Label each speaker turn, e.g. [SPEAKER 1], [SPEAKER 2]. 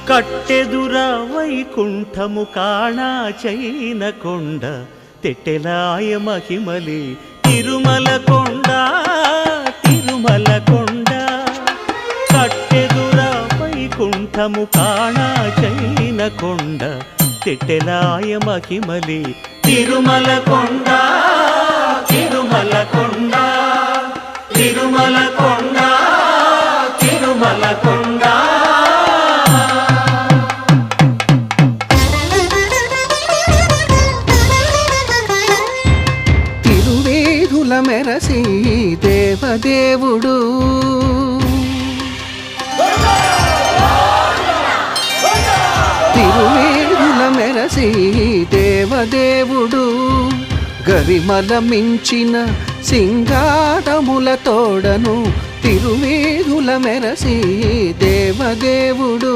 [SPEAKER 1] కట్టెదుర వైకుంఠము కాణా చైన కొండ తెట్టెలాయ మహిమలి తిరుమల కొండ తిరుమల కొండ కట్టెదుర వైకుంఠము కాణా చైన కొండ తెట్టెలాయ మహిమలి తిరుమల కొండ తిరుమల కొండ తిరుమల కొండ తిరుమల కొండ
[SPEAKER 2] తిరువేధుల మెరసి దేవదేవుడు తిరువేధుల మెరసి దేవదేవుడు గరిమల మించిన సింగారముల తోడను తిరువేధుల మెరసి దేవదేవుడు